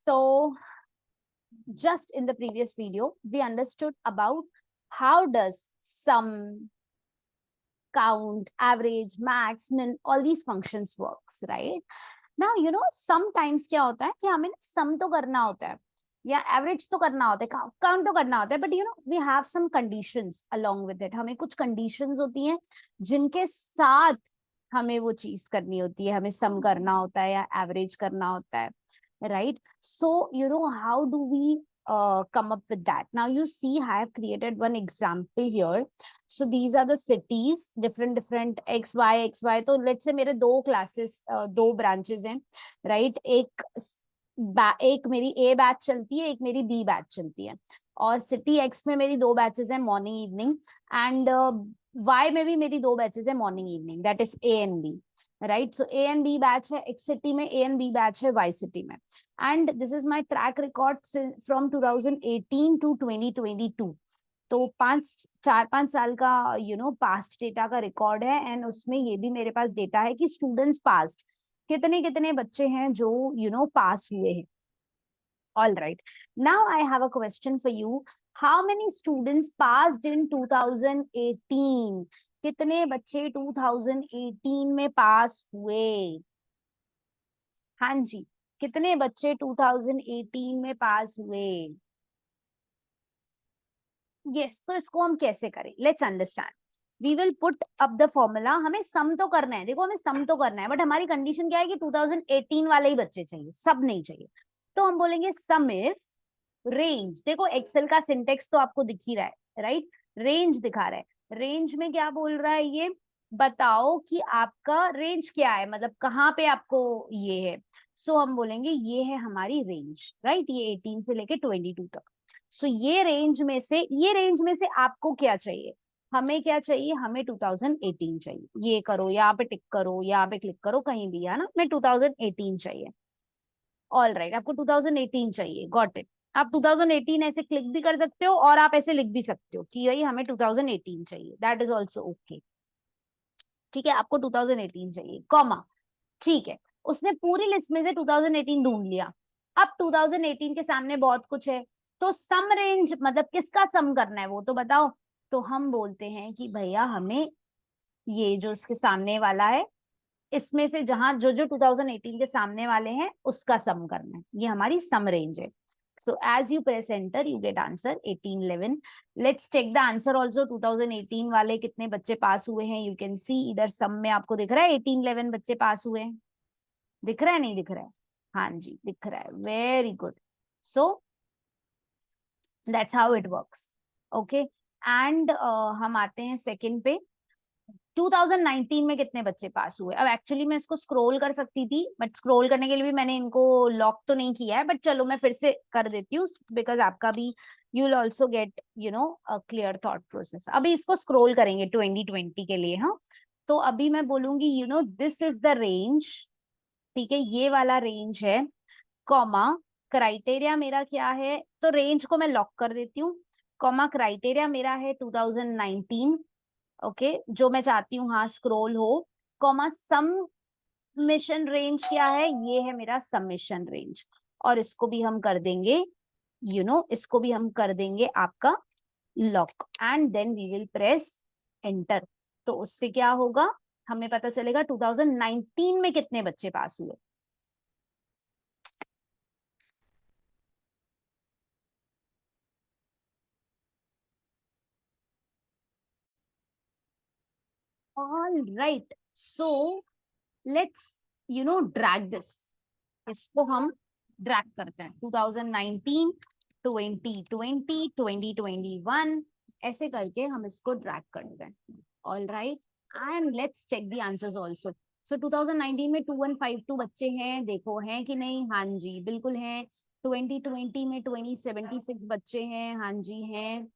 So just in the previous video, we understood about how does sum, count, average, max, min, all these functions works, right? Now, you know, sometimes क्या होता है कि हमें sum तो करना होता है या average तो करना होता है, count तो करना होता है, but you know, we have some conditions along with it. हमें कुछ conditions होती हैं जिनके साथ हमें वो चीज करनी होती है, हमें sum करना होता है या average करना होता है, right? So, you know, how do we come up with that? Now you see, I have created one example here. So these are the cities, different x y. तो let's say मेरे दो classes, दो branches हैं, right? एक मेरी A batch चलती है, एक मेरी B बैच चलती है, और सिटी X में मेरी दो बैचेस हैं, मॉर्निंग इवनिंग, एंड Y में भी मेरी दो बैचेस हैं, morning evening, that is A and B, right? So A and B batch है X सिटी में, A and B बैच है Y सिटी में, and this is my track record from 2018 to 2022. तो 4-5 साल का यू नो पास्ट डेटा का record है, and उसमें ये भी मेरे पास डेटा है कि स्टूडेंट्स पास्ट कितने कितने बच्चे हैं जो यू नो पास हुए हैं. All right, now I have a question for you. How many students passed in 2018? कितने बच्चे 2018 में पास हुए? हाँ जी, कितने बच्चे 2018 में पास हुए? यस, तो इसको हम कैसे करें? Let's understand. We will put up the formula. हमें सम तो करना है, देखो हमें सम तो करना है, बट हमारी कंडीशन क्या है कि 2018 वाले ही बच्चे चाहिए, सब नहीं चाहिए. तो हम बोलेंगे सम इफ रेंज. देखो एक्सेल का सिंटेक्स तो आपको दिख ही रहा है, राइट? रेंज दिखा रहा है. रेंज में क्या बोल रहा है ये? बताओ कि आपका रेंज क्या है, मतलब कहाँ पे आपको ये है. सो हम बोलेंगे ये है हमारी रेंज, राइट? ये 18 से लेके 22 तक. सो ये रेंज में से आपको क्या चाहिए? हमें क्या चाहिए? हमें 2018 चाहिए. ये करो, यहाँ पे टिक करो, यहाँ पे क्लिक करो, कहीं भी है ना, हमें 2018 चाहिए. ऑल राइट, आपको 2018 चाहिए, गॉट इट. आप 2018 ऐसे क्लिक भी कर सकते हो और आप ऐसे लिख भी सकते हो कि भाई हमें 2018 चाहिए, दैट इज ऑल्सो ओके. ठीक है, आपको 2018 चाहिए, कॉमा. ठीक है, उसने पूरी लिस्ट में से 2018 ढूंढ लिया. अब 2018 के सामने बहुत कुछ है, तो सम रेंज मतलब किसका सम करना है वो तो बताओ. तो हम बोलते हैं कि भैया हमें ये जो इसके सामने वाला है, इसमें से जहां जो जो 2018 के सामने वाले हैं उसका सम करना है, ये हमारी सम रेंज है. So as you press enter, you get answer 1811. Let's take the answer also. 2018 वाले कितने बच्चे पास हुए हैं? You can see इधर सम में आपको दिख रहा है 1811 बच्चे पास हुए हैं. दिख रहा है, नहीं दिख रहा है? हाँ जी, दिख रहा है. Very good. So that's how it works. Okay, and हम आते हैं सेकंड पे. 2019 में कितने बच्चे पास हुए? अब एक्चुअली मैं इसको स्क्रॉल कर सकती थी, बट स्क्रॉल करने के लिए भी मैंने इनको लॉक तो नहीं किया है, बट चलो मैं फिर से कर देती हूँ, बिकॉज आपका भी you will also get you know a clear thought process. अभी इसको स्क्रॉल करेंगे 2020 के लिए. हाँ, तो अभी मैं बोलूंगी you know this is the range. ठीक है, ये वाला रेंज है, कॉमा क्राइटेरिया मेरा क्या है, तो रेंज को मैं लॉक कर देती हूँ, कॉमा क्राइटेरिया मेरा है 2019. ओके, जो मैं चाहती हूँ हाँ स्क्रॉल हो, कॉमा सबमिशन रेंज क्या है, ये है मेरा सबमिशन रेंज, और इसको भी हम कर देंगे यू नो इसको भी हम कर देंगे आपका lock, and then we will press enter. तो उससे क्या होगा, हमें पता चलेगा 2019 में कितने बच्चे पास हुए. All right, so let's you know drag this. इसको हम ड्रैग करते हैं 2019, 2020, 2021 ऐसे करके हम इसको ड्रैग करते हैं. All right, and let's check the answers also. So 2019 में 2152 बच्चे हैं, देखो हैं कि नहीं? हाँ जी, बिल्कुल हैं. 2020 में 2076 बच्चे हैं, हाँ जी हैं.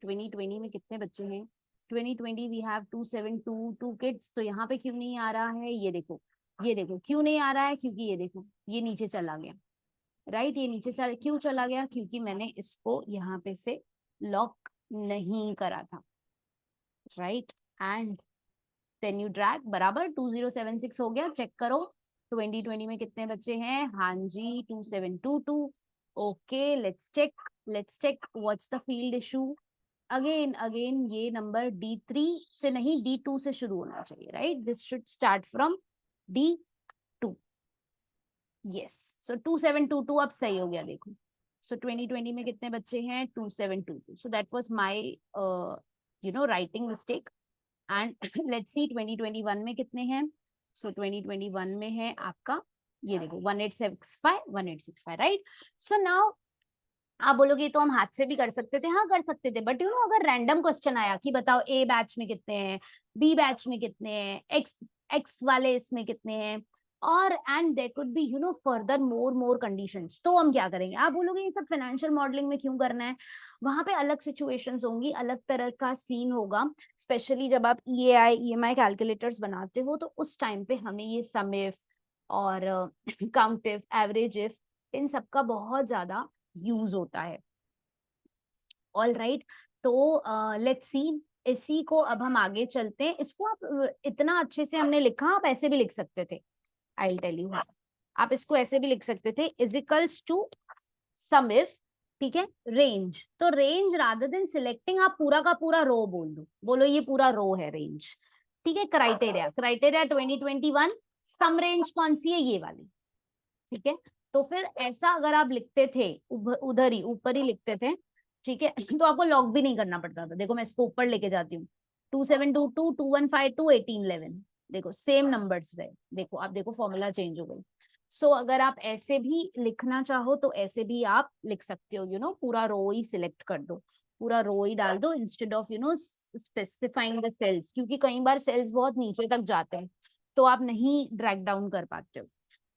2020 में कितने बच्चे हैं? 2020 वी हैव 272 किड्स. तो यहाँ पे क्यों नहीं आ रहा है? ये देखो, ये देखो क्यों नहीं आ रहा है, क्योंकि ये देखो ये नीचे चला गया, राइट? ये नीचे क्यों चला गया? क्योंकि मैंने इसको यहाँ पे से लॉक नहीं करा था, right? And then you drag, बराबर 2076 हो गया, चेक करो. 2020 में कितने बच्चे हैं? हाँ जी 2722। Okay let's check what's the field issue. Again ये नंबर D3 से नहीं D2 से शुरू होना चाहिए, right? This should start from D2। Yes, so 2722 अब सही हो गया, देखो। सो 2020 में कितने बच्चे हैं? 2722। So that was my writing mistake. And let's see 2021 में कितने हैं? सो 2021 में है आपका, ये देखो 1865, राइट? सो नाउ आप बोलोगे तो हम हाथ से भी कर सकते थे। हाँ कर सकते थे, बट अगर रैंडम क्वेश्चन आया कि बताओ ए बैच में कितने हैं, बी बैच में कितने हैं, एक्स वाले इसमें कितने हैं, और and there could be further more conditions, तो हम क्या करेंगे? आप बोलोगे ये सब फाइनेंशियल मॉडलिंग में क्यों करना है? वहां पे अलग सिचुएशंस होंगी, अलग तरह का सीन होगा, स्पेशली जब आप EAI EMI कैलकुलेटर्स बनाते हो, तो उस टाइम पे हमें ये सम इफ और काउंट इफ, एवरेज इफ, इन सब का बहुत ज्यादा यूज होता है। ऑल राइट, तो लेट्स सी, इसी को अब हम आगे चलते हैं। इसको आप इतना अच्छे से हमने लिखा, आप ऐसे भी लिख सकते थे। I will tell you how. आप इसको ऐसे भी लिख सकते थे, is equals to sum if, ठीक है, रेंज। तो रेंज रादर देन सिलेक्टिंग आप पूरा का पूरा रो बोल दो, बोलो ये पूरा रो है रेंज, ठीक है। क्राइटेरिया 2021, सम रेंज कौन सी है? ये वाली, ठीक है। तो फिर ऐसा अगर आप लिखते थे, उधर ही ऊपर ही लिखते थे, ठीक है, तो आपको लॉक भी नहीं करना पड़ता था। देखो मैं इसको ऊपर लेके जाती हूँ, 2722, 2152, 1811, देखो सेम नंबर्स रहे। देखो आप देखो फॉर्मूला चेंज हो गई। सो अगर आप ऐसे भी लिखना चाहो तो ऐसे भी आप लिख सकते हो, पूरा रो ही सिलेक्ट कर दो, पूरा रो ही डाल दो, instead of specifying the cells, क्योंकि कई बार सेल्स बहुत नीचे तक जाते हैं तो आप नहीं ड्रैग डाउन कर पाते हो,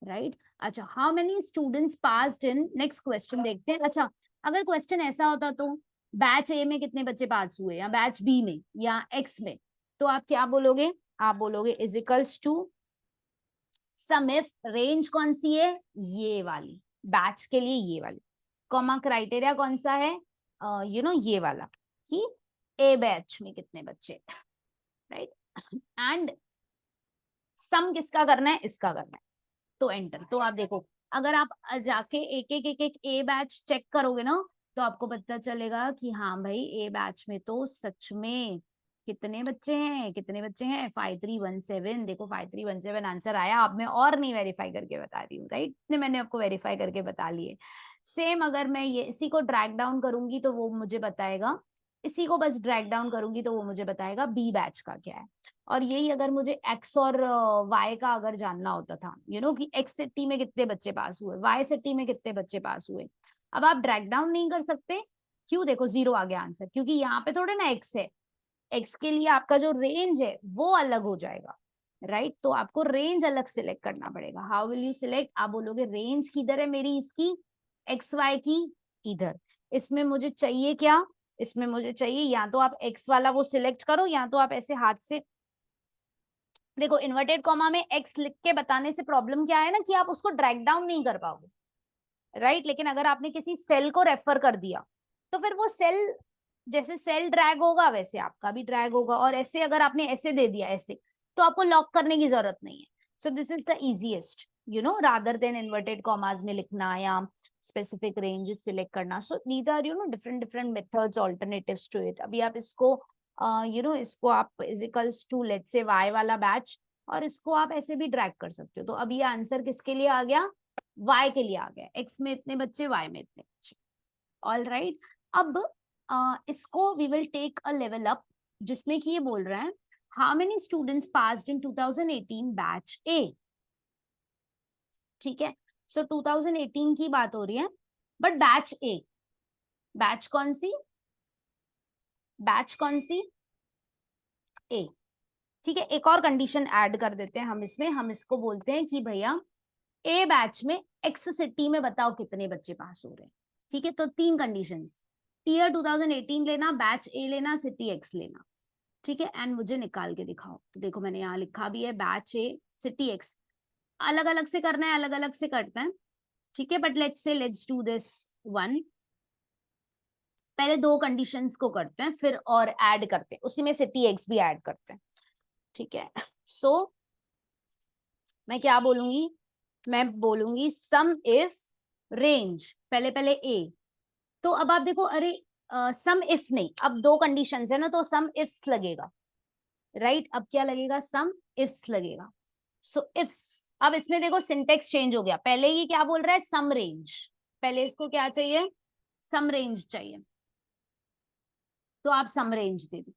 राइट? अच्छा, how many students passed in, next question देखते हैं। अच्छा, अगर क्वेश्चन ऐसा होता तो बैच ए में कितने बच्चे पास हुए, या बैच बी में, या एक्स में, तो आप क्या बोलोगे? आप बोलोगे is equals to sum if, range कौन सी है? ये वाली, बैच के लिए ये वाली, कॉमा क्राइटेरिया कौन सा है? ये वाला, कि ए बैच में कितने बच्चे, राइट? एंड सम किसका करना है? इसका करना है, तो एंटर। तो आप देखो, अगर आप जाके एक ए बैच चेक करोगे ना, तो आपको पता चलेगा कि हाँ भाई ए बैच में तो सच में कितने बच्चे हैं, 5317। देखो 5317 आंसर आया। अब मैं और नहीं वेरीफाई करके बता रही हूँ, राइट? मैंने आपको वेरीफाई करके बता लिए। सेम अगर मैं ये इसी को ड्रैग डाउन करूंगी तो वो मुझे बताएगा, इसी को बस ड्रैग डाउन करूंगी तो वो मुझे बताएगा बी बैच का क्या है। और यही अगर मुझे एक्स और वाई का अगर जानना होता था, कि एक्स सिटी में कितने बच्चे पास हुए, वाई सिटी में कितने बच्चे पास हुए, अब आप ड्रैग डाउन नहीं कर सकते। क्यों? देखो 0 आ गया आंसर, क्योंकि यहाँ पे थोड़े ना एक्स है। एक्स के लिए आपका जो रेंज है वो अलग हो जाएगा, राइट? तो आपको रेंज अलग सिलेक्ट करना पड़ेगा। How will you select? आप बोलोगे रेंज किधर है मेरी, इसकी एक्स वाई की, इधर। इसमें मुझे चाहिए क्या? इसमें मुझे चाहिए, या तो आप एक्स वाला वो सिलेक्ट करो, या तो आप ऐसे हाथ से, देखो इन्वर्टेड कॉमा में एक्स लिख के बताने से प्रॉब्लम क्या है ना, कि आप उसको ड्रैग डाउन नहीं कर पाओगे, राइट? लेकिन अगर आपने किसी सेल को रेफर कर दिया तो फिर वो सेल, जैसे सेल ड्रैग होगा वैसे आपका भी ड्रैग होगा। और ऐसे अगर आपने ऐसे दे दिया ऐसे, तो आपको लॉक करने की जरूरत नहीं है। So this is the easiest, rather than inverted commas में लिखना या स्पेसिफिक रेंजेस सिलेक्ट करना। So these are different different methods, alternatives to it. अभी आप इसको इसको आप equals to let's say Y वाला बैच, और इसको आप ऐसे भी ड्रैग कर सकते हो। तो अब ये आंसर किसके लिए आ गया? वाई के लिए आ गया। एक्स में इतने बच्चे, वाई में इतने बच्चे। ऑल राइट, अब इसको we will take a level up, जिसमें कि ये बोल रहे हैं how many students passed in 2018 batch A. ठीक है, सो 2018 की बात हो रही है, बट बैच ए, बैच कौन सी? बैच कौन सी? ए। ठीक है, एक और कंडीशन ऐड कर देते हैं हम इसमें, हम इसको बोलते हैं कि भैया ए बैच में एक्स सिटी में बताओ कितने बच्चे पास हो रहे हैं। ठीक है, तो 3 कंडीशंस, ईयर 2018 लेना, बैच ए लेना, सिटी एक्स लेना। ठीक है, एंड मुझे निकाल के दिखाओ। तो देखो मैंने यहाँ लिखा भी है बैच ए सिटी एक्स, अलग अलग से करना है, अलग अलग से करते हैं। ठीक है, but let's do this one. पहले 2 कंडीशंस को करते हैं, फिर और ऐड करते हैं, उसी में सिटी एक्स भी ऐड करते हैं। ठीक है, सो मैं क्या बोलूंगी, मैं बोलूंगी सम इफ रेंज, पहले पहले ए। तो अब आप देखो, अरे सम इफ नहीं, अब दो कंडीशंस है ना, तो सम इफ्स लगेगा, राइट? अब क्या लगेगा? सम इफ्स लगेगा। सो इफ्स, अब इसमें देखो सिंटेक्स चेंज हो गया। पहले ये क्या बोल रहा है? सम रेंज। पहले इसको क्या चाहिए? सम रेंज चाहिए, तो आप सम रेंज दे दो,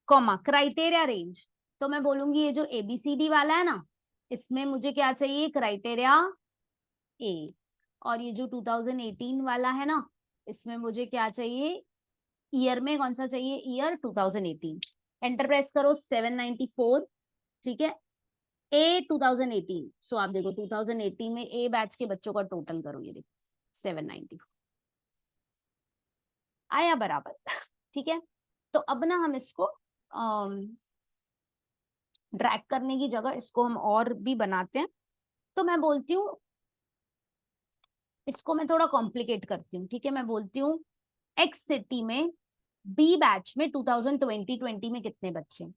कॉमा क्राइटेरिया रेंज। तो मैं बोलूंगी ये जो एबीसीडी वाला है ना, इसमें मुझे क्या चाहिए? क्राइटेरिया ए। और ये जो 2018 वाला है ना, इसमें मुझे क्या चाहिए? ईयर में कौन सा चाहिए? ईयर 2018। एंटर प्रेस करो, 794। ठीक है, ए 2018। सो आप देखो 2018 में ए बैच के बच्चों का टोटल करो, ये देखो 794 आया बराबर। ठीक है, तो अब ना हम इसको ड्रैग करने की जगह इसको हम और भी बनाते हैं। तो मैं बोलती हूँ, इसको मैं थोड़ा कॉम्प्लिकेट करती हूँ। ठीक है, मैं बोलती हूँ एक्स सिटी में बी बैच में 2020 में कितने बच्चे हैं?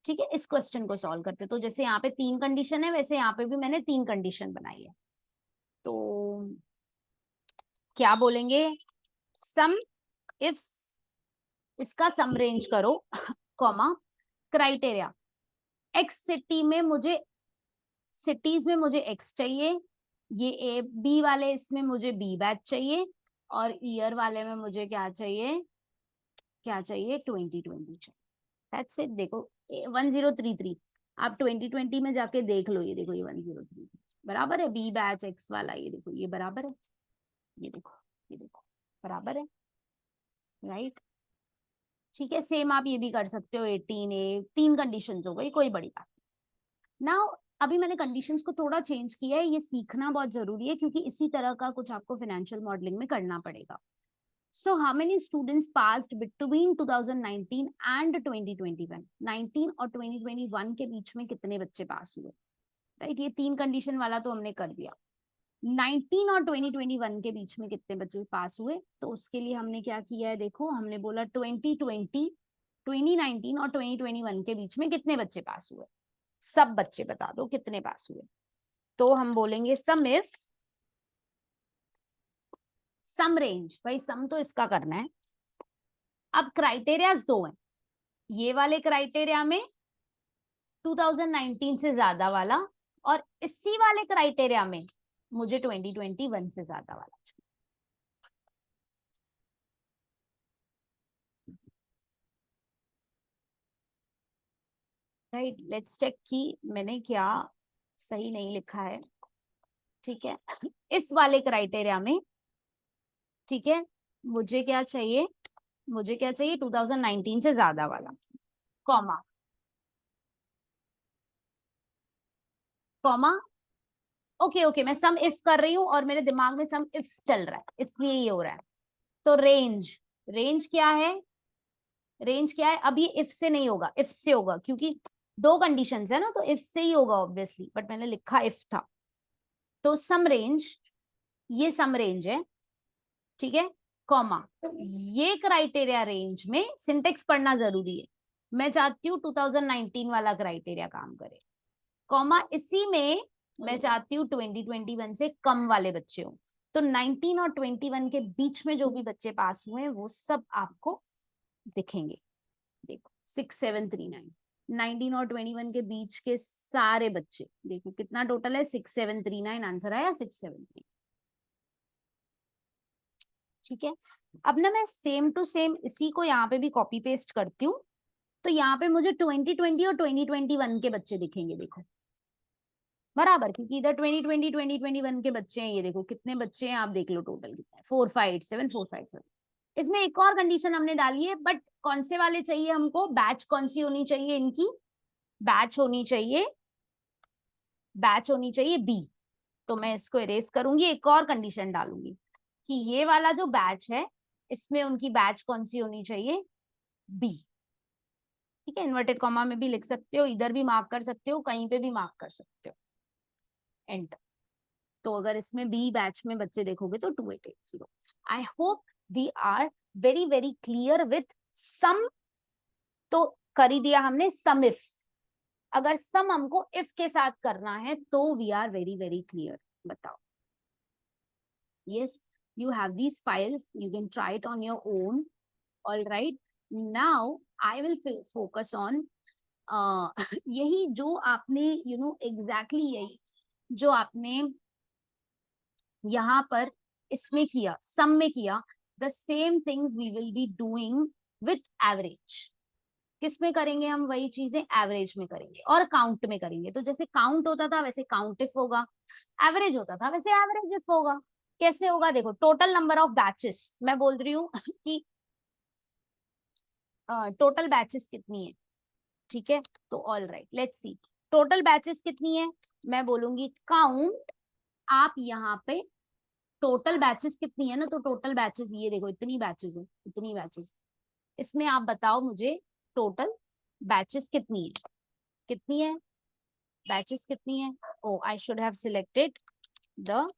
ठीक है, इस क्वेश्चन को सॉल्व करते। तो जैसे यहाँ पे तीन कंडीशन है, वैसे यहाँ पे भी मैंने तीन कंडीशन बनाई है। तो क्या बोलेंगे? सम इफ्स, इसका सम रेंज करो, कॉमा क्राइटेरिया। एक्स सिटी में मुझे, सिटीज में मुझे एक्स चाहिए, ये ए बी वाले इसमें मुझे बी बैच चाहिए, और ईयर वाले में मुझे क्या चाहिए? क्या चाहिए? 2020 चाहिए। That's it. देखो 1033, आप 2020 में जाके देख लो, ये देखो ये 1033 बराबर है। बी बैच एक्स वाला, ये देखो ये बराबर है, ये देखो, ये देखो बराबर है, राइट? ठीक है, सेम आप ये भी कर सकते हो 18A। तीन कंडीशन हो गई, कोई बड़ी बात ना। अभी मैंने कंडीशंस को थोड़ा चेंज किया है, ये सीखना बहुत जरूरी है, क्योंकि इसी तरह का कुछ आपको फाइनेंशियल मॉडलिंग में करना पड़ेगा। So how many students passed between 2019 and 2021? 19 और 2021 के बीच में कितने बच्चे पास हुए? राइट, ये तीन कंडीशन वाला तो हमने कर दिया। 19 और 2021 के बीच में कितने बच्चे पास हुए? तो उसके लिए हमने क्या किया है? देखो, हमने बोला 2020, 2019 और 2021 के बीच में कितने बच्चे पास हुए? सब बच्चे बता दो कितने पास हुए। तो हम बोलेंगे सम इफ, सम रेंज, भाई सम तो इसका करना है। अब क्राइटेरियाज दो हैं, ये वाले क्राइटेरिया में 2019 से ज्यादा वाला, और इसी वाले क्राइटेरिया में मुझे 2021 से ज्यादा वाला। राइट, लेट्स चेक कि मैंने क्या सही नहीं लिखा है। ठीक है, इस वाले क्राइटेरिया में, ठीक है, मुझे क्या चाहिए? मुझे क्या चाहिए? 2019 से ज्यादा वाला, कॉमा कॉमा। ओके ओके, मैं सम इफ कर रही हूँ और मेरे दिमाग में सम इफ्स चल रहा है, इसलिए ये हो रहा है। तो रेंज, रेंज क्या है? रेंज क्या है? अब ये इफ से नहीं होगा, इफ से होगा, क्योंकि दो कंडीशंस है ना, तो इफ से ही होगा ऑब्वियसली, बट मैंने लिखा इफ था। तो सम रेंज, ये सम रेंज है, ठीक है, कॉमा ये क्राइटेरिया रेंज में सिंटेक्स पढ़ना जरूरी है। मैं चाहती हूँ 2019 वाला क्राइटेरिया काम करे, कॉमा इसी में मैं चाहती हूँ 2021 से कम वाले बच्चे हो। तो 19 और 21 के बीच में जो भी बच्चे पास हुए हैं वो सब आपको दिखेंगे। देखो 6739, 19 और 21 के बीच के सारे बच्चे, देखो कितना टोटल है? 6739, आंसर आया 673। ठीक है, अब ना मैं सेम टू सेम इसी को यहाँ पे भी कॉपी पेस्ट करती हूँ। तो यहाँ पे मुझे 2020 और 2021 के बच्चे दिखेंगे, देखो बराबर, क्योंकि इधर 2020 2021 के बच्चे हैं। ये देखो कितने बच्चे हैं, आप देख लो टोटल कितना है, 4587 457। इसमें एक और कंडीशन हमने डाली है, बट कौन से वाले चाहिए हमको? बैच कौन सी होनी चाहिए इनकी? बैच होनी चाहिए, बैच होनी चाहिए बी। तो मैं इसको इरेज करूंगी, एक और कंडीशन डालूंगी कि ये वाला जो बैच है, इसमें उनकी बैच कौन सी होनी चाहिए? बी। ठीक है, इन्वर्टेड कॉमा में भी लिख सकते हो, इधर भी मार्क कर सकते हो, कहीं पे भी मार्क कर सकते हो, एंटर। तो अगर इसमें बी बैच में बच्चे देखोगे तो 2880। I hope we are very very clear with sum. तो कर ही दिया हमने सम इफ। अगर सम हमको इफ के साथ करना है तो we are very very clear. बताओ. Yes, you have these files. You can try it on your own. All right. Now I will focus on यही जो आपने exactly यही जो आपने यहाँ पर इसमें किया, सम में किया, the same things we will be doing with average. किस में करेंगे हम? वही चीजें एवरेज में करेंगे और काउंट में करेंगे. तो जैसे काउंट होता था वैसे काउंट इफ होगा, एवरेज होता था वैसे एवरेज इफ होगा. कैसे होगा? देखो, टोटल नंबर ऑफ बैचेस मैं बोल रही हूँ कि टोटल बैचेस कितनी है. ठीक है, तो all right, let's see total batches कितनी है. मैं बोलूंगी काउंट. आप यहाँ पे टोटल बैचेस कितनी है ना, तो टोटल बैचेस ये देखो, इतनी बैचेस है, इतनी बैचेस. इसमें आप बताओ मुझे टोटल बैचेस कितनी है, कितनी है बैचेस कितनी है. Oh I should have selected the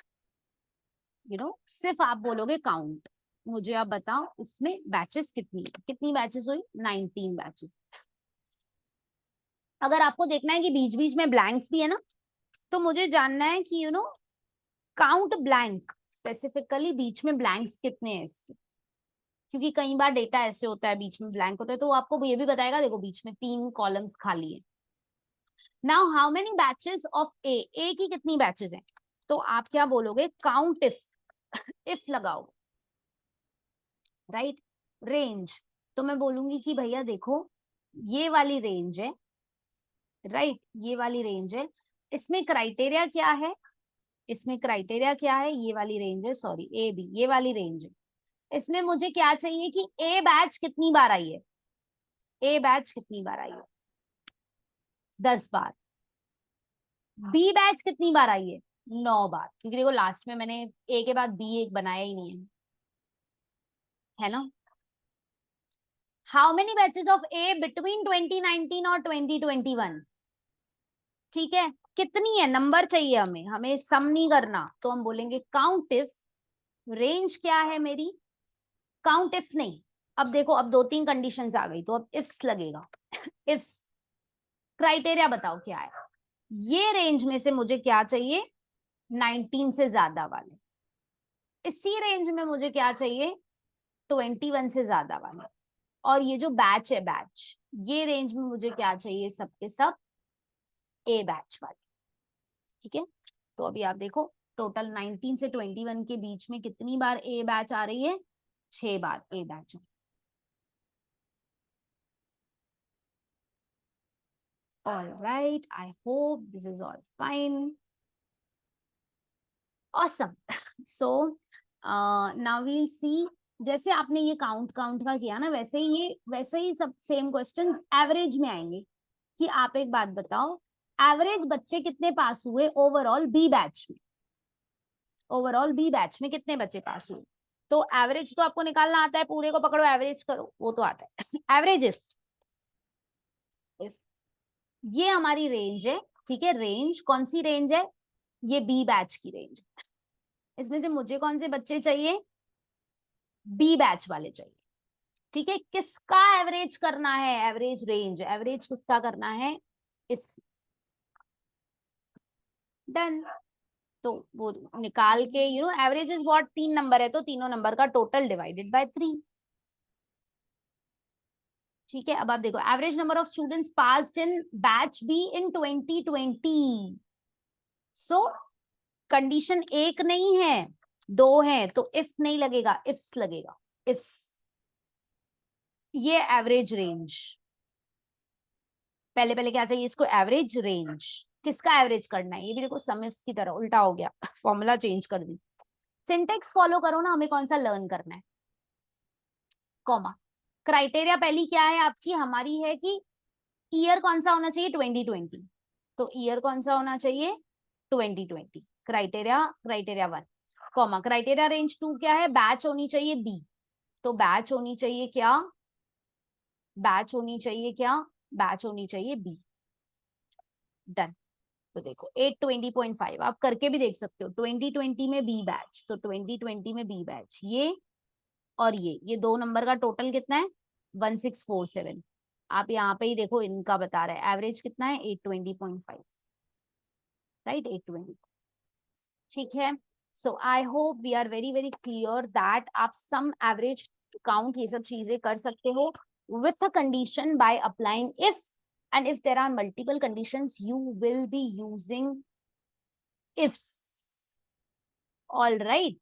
सिर्फ आप बोलोगे काउंट. मुझे आप बताओ इसमें बैचेस कितनी है. कितनी बैचेस हुई? 19 बैचेस. अगर आपको देखना है कि बीच बीच में ब्लैंक्स भी है ना, तो मुझे जानना है कि काउंट ब्लैंक, स्पेसिफिकली बीच में ब्लैंक्स कितने हैं इसके. क्योंकि कई बार डेटा ऐसे होता है बीच में ब्लैंक होता है, तो वो आपको ये भी बताएगा. देखो बीच में 3 कॉलम्स खाली है. Now how many batches of A की कितनी बैचेस हैं? तो आप क्या बोलोगे? Count if. इफ लगाओ, राइट. रेंज, तो मैं बोलूंगी कि भैया देखो ये वाली रेंज है, राइट, ये वाली रेंज है. इसमें क्राइटेरिया क्या है? इसमें क्राइटेरिया क्या है? ये वाली रेंज है, सॉरी ए बी, ये वाली रेंज है. इसमें मुझे क्या चाहिए कि ए बैच कितनी बार आई है. ए बैच कितनी बार आई है? 10 बार. बी बैच कितनी बार आई है? 9 बार. क्योंकि देखो लास्ट में मैंने ए के बाद बी एक बनाया ही नहीं है ना. How many batches of A between 2019 और 2021? ठीक है, कितनी है? नंबर चाहिए हमें, हमें सम नहीं करना. तो हम बोलेंगे काउंट इफ. रेंज क्या है मेरी? काउंट इफ नहीं. अब देखो, अब 2-3 कंडीशंस आ गई, तो अब इफ्स लगेगा. इफ्स. क्राइटेरिया बताओ क्या है. ये रेंज में से मुझे क्या चाहिए? 19 से ज्यादा वाले. इसी रेंज में मुझे क्या चाहिए? 21 से ज्यादा वाले. और ये जो बैच है, बैच, ये रेंज में मुझे क्या चाहिए? सबके सब ए बैच वाले. ठीक है, तो अभी आप देखो टोटल 19 से 21 के बीच में कितनी बार ए बैच आ रही है? 6 बार ए batch. All right, I hope this is all fine. Awesome. So now we'll see. जैसे आपने ये काउंट का किया ना, वैसे ही सब सेम क्वेश्चंस एवरेज में आएंगे. कि आप एक बात बताओ, एवरेज बच्चे कितने पास हुए ओवरऑल बी बैच में? ओवरऑल बी बैच में कितने बच्चे पास हुए? तो एवरेज तो आपको निकालना आता है, पूरे को पकड़ो एवरेज करो, वो तो आता है. एवरेज इफ ये हमारी रेंज है. ठीक है, रेंज कौन सी रेंज है? ये बी बैच की रेंज. इसमें से मुझे कौन से बच्चे चाहिए? बी बैच वाले चाहिए. ठीक है, किसका एवरेज करना है? एवरेज रेंज, एवरेज किसका करना है? इस. डन. तो वो निकाल के एवरेज इज व्हाट, 3 नंबर है तो तीनों नंबर का टोटल डिवाइडेड बाय 3. ठीक है, अब आप देखो average number of students passed in batch be in 2020. So condition एक नहीं है, 2 है, तो इफ नहीं लगेगा, इफ्स लगेगा. इफ्स. ये एवरेज रेंज. पहले पहले क्या चाहिए इसको? Average range. किसका एवरेज करना है? ये भी देखो सम इफ्स की तरह उल्टा हो गया. फॉर्मूला चेंज कर दी. सिंटेक्स फॉलो करो ना, हमें कौन सा लर्न करना है. कॉमा. क्राइटेरिया पहली क्या है आपकी? हमारी है कि ईयर कौन सा होना चाहिए? 2020. तो ईयर कौन सा होना चाहिए? 2020. क्राइटेरिया 1. कॉमा. क्राइटेरिया रेंज 2 क्या है? बैच होनी चाहिए बी. तो बैच होनी चाहिए क्या? बैच होनी चाहिए क्या? बैच होनी चाहिए बी. डन. तो देखो 820.5 आप करके भी देख सकते हो. 2020 में बी बैच, तो 2020 में बी बैच ये और ये 2 नंबर का टोटल कितना है? 1647. आप यहाँ पे ही देखो, इनका बता रहा है एवरेज कितना है 820.5, राइट 820। ठीक है, so I hope we are very very clear that आप सम एवरेज काउंट ये सब चीजें कर सकते हो with a condition by applying if, and if there are multiple conditions you will be using ifs. All right,